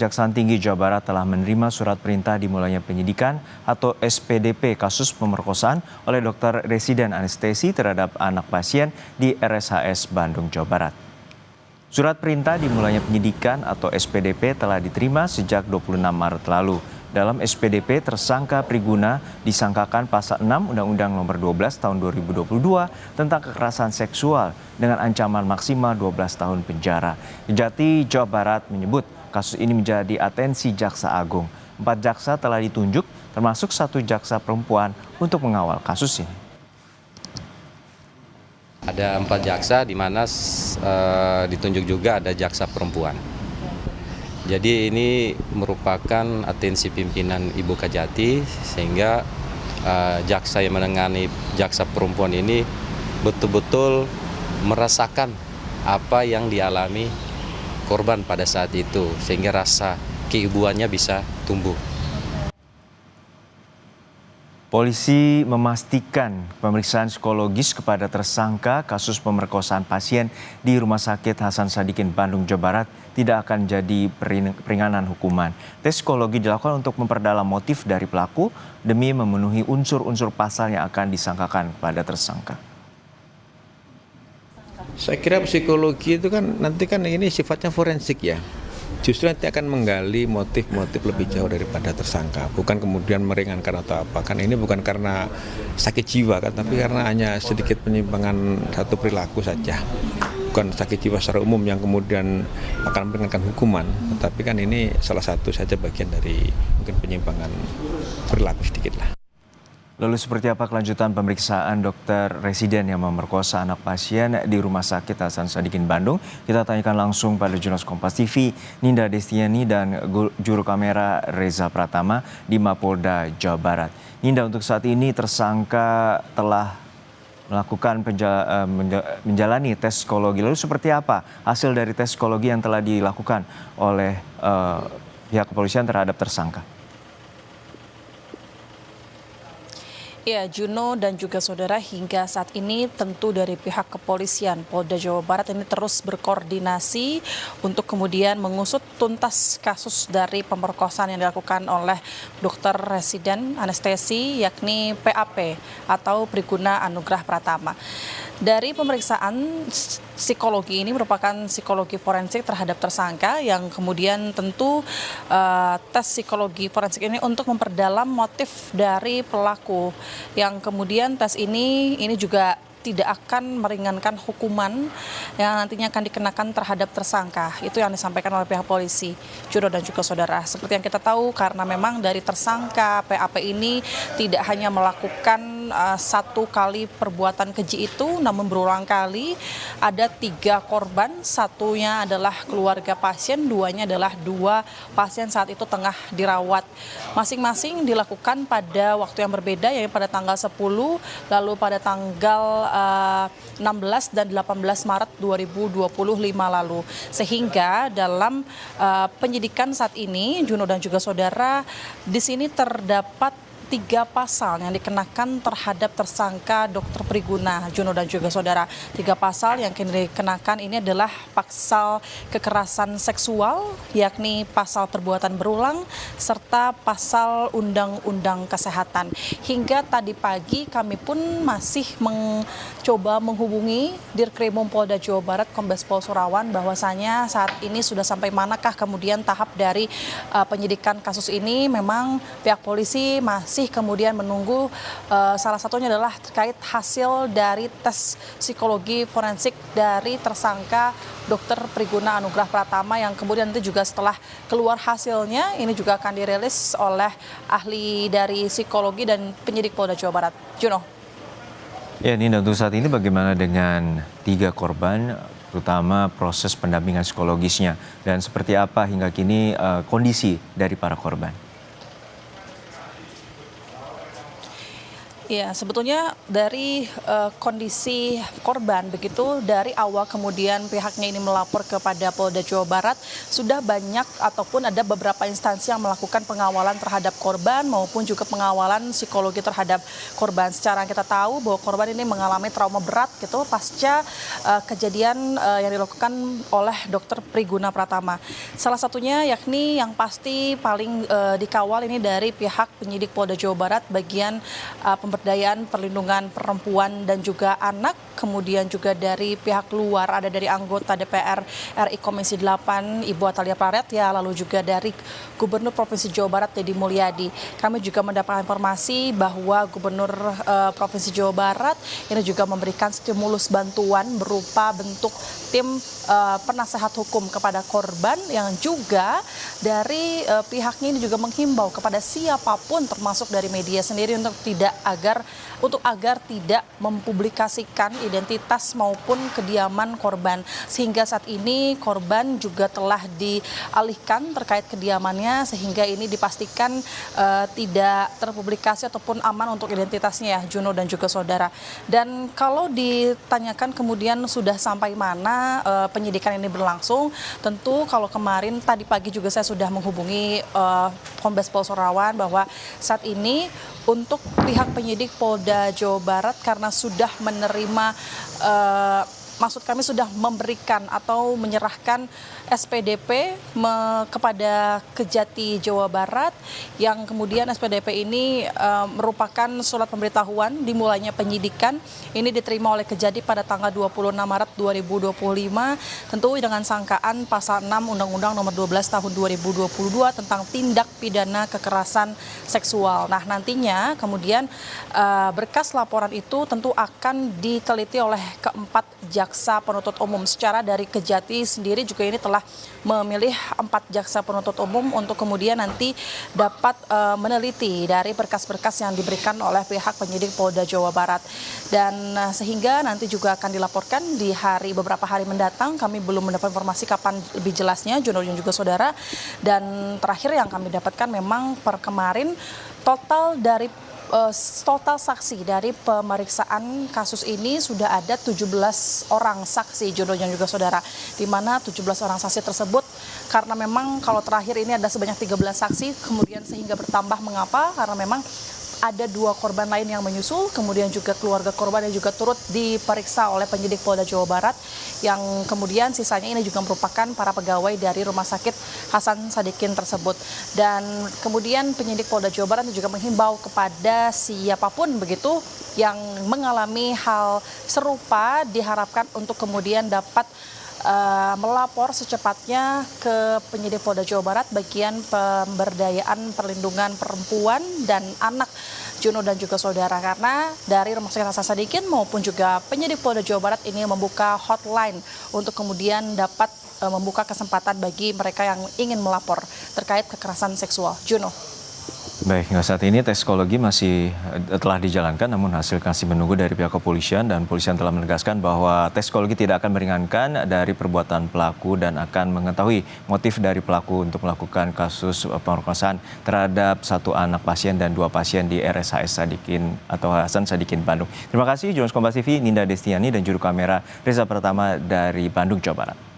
Kejaksaan Tinggi Jawa Barat telah menerima surat perintah dimulainya penyidikan atau SPDP kasus pemerkosaan oleh dokter residen anestesi terhadap anak pasien di RSHS Bandung, Jawa Barat. Surat perintah dimulainya penyidikan atau SPDP telah diterima sejak 26 Maret lalu. Dalam SPDP, tersangka Priguna disangkakan pasal 6 Undang-Undang Nomor 12 Tahun 2022 tentang kekerasan seksual dengan ancaman maksimal 12 tahun penjara. Kejati Jawa Barat menyebut kasus ini menjadi atensi Jaksa Agung. 4 jaksa telah ditunjuk, termasuk 1 jaksa perempuan untuk mengawal kasus ini. Ada 4 jaksa di mana ditunjuk juga ada jaksa perempuan. Jadi ini merupakan atensi pimpinan Ibu Kejati sehingga jaksa yang menangani jaksa perempuan ini betul-betul merasakan apa yang dialami korban pada saat itu sehingga rasa keibuannya bisa tumbuh. Polisi memastikan pemeriksaan psikologis kepada tersangka kasus pemerkosaan pasien di Rumah Sakit Hasan Sadikin, Bandung, Jawa Barat tidak akan jadi peringanan hukuman. Tes psikologi dilakukan untuk memperdalam motif dari pelaku demi memenuhi unsur-unsur pasal yang akan disangkakan kepada tersangka. Saya kira psikologi itu kan nanti kan ini sifatnya forensik ya. Justru nanti akan menggali motif-motif lebih jauh daripada tersangka, bukan kemudian meringankan atau apa. Kan ini bukan karena sakit jiwa kan, tapi karena hanya sedikit penyimpangan satu perilaku saja. Bukan sakit jiwa secara umum yang kemudian akan meringankan hukuman, tapi kan ini salah satu saja bagian dari mungkin penyimpangan perilaku sedikit lah. Lalu seperti apa kelanjutan pemeriksaan dokter residen yang memerkosa anak pasien di Rumah Sakit Hasan Sadikin, Bandung? Kita tanyakan langsung pada jurnalis Kompas TV, Ninda Destiani dan juru kamera Reza Pratama di Mapolda, Jawa Barat. Ninda, untuk saat ini tersangka telah melakukan menjalani tes psikologi. Lalu seperti apa hasil dari tes psikologi yang telah dilakukan oleh pihak kepolisian terhadap tersangka? Ya, Juno dan juga saudara, hingga saat ini tentu dari pihak kepolisian Polda Jawa Barat ini terus berkoordinasi untuk kemudian mengusut tuntas kasus dari pemerkosaan yang dilakukan oleh dokter residen anestesi yakni PAP atau Priguna Anugrah Pratama. Dari pemeriksaan psikologi ini merupakan psikologi forensik terhadap tersangka yang kemudian tentu tes psikologi forensik ini untuk memperdalam motif dari pelaku, yang kemudian tes ini juga tidak akan meringankan hukuman yang nantinya akan dikenakan terhadap tersangka. Itu yang disampaikan oleh pihak polisi, Juno dan juga saudara. Seperti yang kita tahu, karena memang dari tersangka PAP ini tidak hanya melakukan satu kali perbuatan keji itu, namun berulang kali. Ada 3 korban, satunya adalah keluarga pasien, 2-nya adalah 2 pasien saat itu tengah dirawat. Masing-masing dilakukan pada waktu yang berbeda, yaitu pada tanggal 10, lalu pada tanggal 16 dan 18 Maret 2025 lalu. Sehingga dalam penyidikan saat ini, Juno dan juga saudara, di sini terdapat 3 pasal yang dikenakan terhadap tersangka Dr. Priguna, Juno dan juga saudara. 3 pasal yang dikenakan ini adalah pasal kekerasan seksual, yakni pasal perbuatan berulang, serta pasal undang-undang kesehatan. Hingga tadi pagi kami pun masih mencoba menghubungi Dirkrimum Polda Jawa Barat Kombes Pol Surawan bahwasanya saat ini sudah sampai manakah kemudian tahap dari penyidikan kasus ini. Memang pihak polisi masih kemudian menunggu salah satunya adalah terkait hasil dari tes psikologi forensik dari tersangka Dr. Priguna Anugrah Pratama, yang kemudian nanti juga setelah keluar hasilnya ini juga akan dirilis oleh ahli dari psikologi dan penyidik Polda Jawa Barat. Juno. Ya, Ninda, untuk saat ini bagaimana dengan 3 korban, terutama proses pendampingan psikologisnya, dan seperti apa hingga kini kondisi dari para korban? Ya, sebetulnya dari kondisi korban begitu dari awal kemudian pihaknya ini melapor kepada Polda Jawa Barat sudah banyak ataupun ada beberapa instansi yang melakukan pengawalan terhadap korban maupun juga pengawalan psikologi terhadap korban. Secara kita tahu bahwa korban ini mengalami trauma berat gitu pasca kejadian yang dilakukan oleh Dr. Priguna Pratama. Salah satunya yakni yang pasti paling dikawal ini dari pihak penyidik Polda Jawa Barat bagian pemberdayaan perlindungan perempuan dan juga anak, kemudian juga dari pihak luar ada dari anggota DPR RI Komisi 8 Ibu Atalia Praretya, lalu juga dari Gubernur Provinsi Jawa Barat Deddy Mulyadi. Kami juga mendapat informasi bahwa Gubernur Provinsi Jawa Barat ini juga memberikan stimulus bantuan berupa bentuk tim penasehat hukum kepada korban yang juga dari pihaknya ini juga menghimbau kepada siapapun termasuk dari media sendiri untuk agar tidak mempublikasikan identitas maupun kediaman korban, sehingga saat ini korban juga telah dialihkan terkait kediamannya sehingga ini dipastikan tidak terpublikasi ataupun aman untuk identitasnya ya, Juno dan juga saudara. Dan kalau ditanyakan kemudian sudah sampai mana penyidikan ini berlangsung, tentu kalau kemarin tadi pagi juga saya sudah menghubungi Kombes Pol Sorawan bahwa saat ini untuk pihak penyidik Polda Jawa Barat karena sudah menerima maksud kami sudah memberikan atau menyerahkan SPDP kepada Kejati Jawa Barat yang kemudian SPDP ini merupakan surat pemberitahuan dimulainya penyidikan. Ini diterima oleh Kejati pada tanggal 26 Maret 2025 tentu dengan sangkaan pasal 6 Undang-Undang Nomor 12 Tahun 2022 tentang tindak pidana kekerasan seksual. Nah, nantinya kemudian berkas laporan itu tentu akan diteliti oleh keempat jaksa penuntut umum. Secara dari Kejati sendiri juga ini telah memilih 4 jaksa penuntut umum untuk kemudian nanti dapat meneliti dari berkas-berkas yang diberikan oleh pihak penyidik Polda Jawa Barat. Dan sehingga nanti juga akan dilaporkan di beberapa hari mendatang. Kami belum mendapat informasi kapan lebih jelasnya, Juno dan juga saudara. Dan terakhir yang kami dapatkan memang per kemarin total saksi dari pemeriksaan kasus ini sudah ada 17 orang saksi, Jono dan juga saudara, di mana 17 orang saksi tersebut karena memang kalau terakhir ini ada sebanyak 13 saksi, kemudian sehingga bertambah mengapa? Karena memang ada 2 korban lain yang menyusul, kemudian juga keluarga korban yang juga turut diperiksa oleh penyidik Polda Jawa Barat, yang kemudian sisanya ini juga merupakan para pegawai dari Rumah Sakit Hasan Sadikin tersebut. Dan kemudian penyidik Polda Jawa Barat juga menghimbau kepada siapapun begitu yang mengalami hal serupa diharapkan untuk kemudian dapat melapor secepatnya ke penyidik Polda Jawa Barat bagian pemberdayaan perlindungan perempuan dan anak, Juno dan juga saudara, karena dari Rumah Sakit Hasan Sadikin maupun juga penyidik Polda Jawa Barat ini membuka hotline untuk kemudian dapat membuka kesempatan bagi mereka yang ingin melapor terkait kekerasan seksual. Juno. Baik, hingga saat ini tes psikologi masih telah dijalankan, namun hasil masih menunggu dari pihak kepolisian, dan polisian telah menegaskan bahwa tes psikologi tidak akan meringankan dari perbuatan pelaku dan akan mengetahui motif dari pelaku untuk melakukan kasus pemerkosaan terhadap 1 anak pasien dan 2 pasien di RSHS Sadikin atau Hasan Sadikin Bandung. Terima kasih Jurnalis Kompas TV Ninda Destiani dan juru kamera Reza Pratama dari Bandung, Jawa Barat.